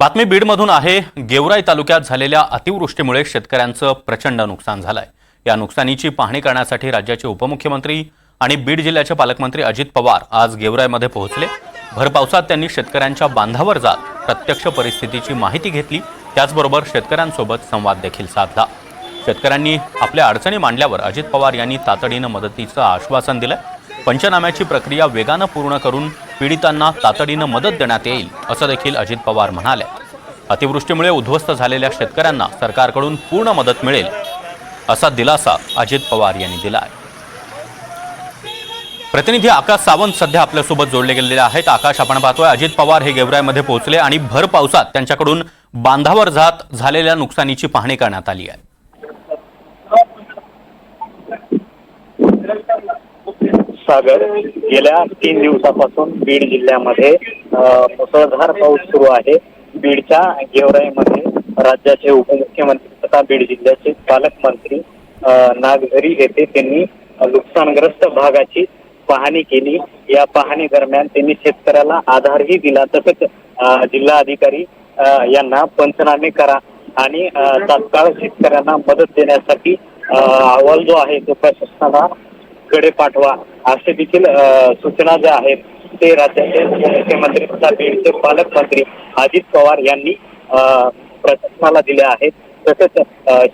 बातमी बीडमधून आहे। गेवराई तालुक्यात झालेल्या अतिवृष्टीमुळे शेतकऱ्यांचं प्रचंड नुकसान झालंय। या नुकसानीची पाहणी करण्यासाठी राज्याचे उपमुख्यमंत्री आणि बीड जिल्ह्याचे पालकमंत्री अजित पवार आज गेवराईमध्ये पोहोचले। भर पावसात त्यांनी शेतकऱ्यांच्या बांधावर जात प्रत्यक्ष परिस्थितीची माहिती घेतली, त्याचबरोबर शेतकऱ्यांसोबत संवाद देखील साधला। शेतकऱ्यांनी आपल्या अडचणी मांडल्यावर अजित पवार यांनी तातडीने मदतीचं आश्वासन दिलं। पंचनाम्याची प्रक्रिया वेगाने पूर्ण करून पीडितांना तातडीने मदत देण्यात येईल असं देखील अजित पवार म्हणाले। अतिवृष्टीमुळे उद्ध्वस्त झालेल्या शेतकऱ्यांना सरकारकडून पूर्ण मदत मिळेल असा दिलासा अजित पवार यांनी दिलाय। प्रतिनिधी आकाश सावंत सध्या आपल्यासोबत जोडले गेलेले आहेत। आकाश, आपण पाहतोय अजित पवार हे गेवराईमध्ये पोहोचले आणि भर पावसात त्यांच्याकडून बांधावर जात झालेल्या नुकसानीची पाहणी करण्यात आली आहे। सागर, गेल्या 3 दिवसापासून बीड जिल्ह्यामध्ये मुसळधार पाऊस सुरू आहे। बीडच्या गेवराईमध्ये राज्याचे उपमुख्यमंत्री तथा बीड जिल्ह्याचे पालकमंत्री नागझरी येथे त्यांनी नुकसानग्रस्त भागाची पाहणी केली। या पाहणी दरम्यान त्यांनी शेतकऱ्याला आधारही दिला, तसेच जिल्हाधिकारी यांना पंचनामे करा आणि तात्काळ शेतकऱ्यांना मदत देण्यासाठी अहवाल जो आहे तो प्रशासनाला कडे पाठवा असे देखील सूचना ज्या आहेत ते राज्याचे मुख्यमंत्री तथा बीडचे पालकमंत्री अजित पवार यांनी प्रशासनाला दिल्या आहेत। तसेच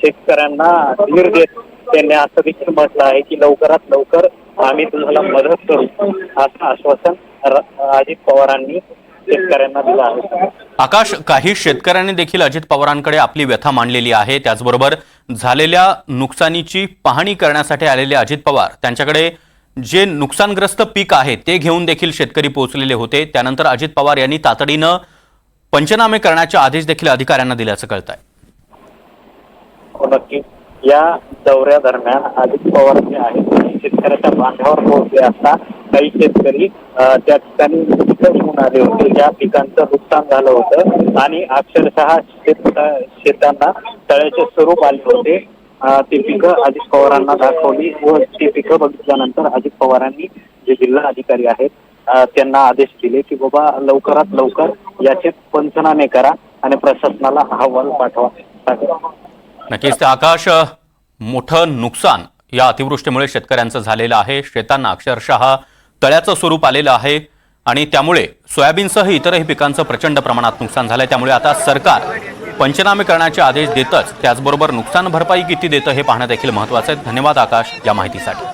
शेतकऱ्यांना धीर देत त्यांनी असं देखील म्हटलं आहे की लवकरात लवकर आम्ही तुम्हाला मदत करू असं आश्वासन अजित पवारांनी शेतकऱ्यांना दिलं आहे। आकाश, काही शेतकऱ्यांनी देखील अजित पवारांकडे आपली व्यथा मांडलेली आहे। त्याचबरोबर झालेल्या नुकसानीची पाहणी करण्यासाठी आलेले अजित पवार त्यांच्याकडे जे नुकसानग्रस्त पीक आहे ते घेऊन देखील शेतकरी पोहोचलेले होते। त्यानंतर अजित पवार यांनी तातडीनं पंचनामे करण्याचे आदेश देखील अधिकाऱ्यांना दिल्याचं कळतंय। नक्की या दौऱ्या दरम्यान अजित पवार जे आहेत शेतकऱ्याच्या बांधावर पोहोचले असता काही शेतकरी त्या ठिकाणी येऊन आले होते। ज्या पिकांचं नुकसान झालं होतं आणि अक्षरशः शेतांना तळ्याचे स्वरूप आले होते, ती पिकं अजित पवारांना दाखवली व ती पिकं बघितल्यानंतर अजित पवारांनी जे जिल्हा अधिकारी आहेत त्यांना आदेश दिले की बाबा लवकरात लवकर याचे पंचनामे करा आणि प्रशासनाला अहवाल पाठवा। नक्कीच आकाश, मोठं नुकसान या अतिवृष्टीमुळे शेतकऱ्यांचं झालेलं आहे। शेतांना अक्षरशः तळ्याचं स्वरूप आलेलं आहे आणि त्यामुळे सोयाबीनसह इतरही पिकांचं प्रचंड प्रमाणात नुकसान झालंय। त्यामुळे आता सरकार पंचनामे करण्याचे आदेश देतच त्याचबरोबर नुकसान भरपाई किती देतं हे पाहणं देखील महत्त्वाचं आहे। धन्यवाद आकाश या माहितीसाठी।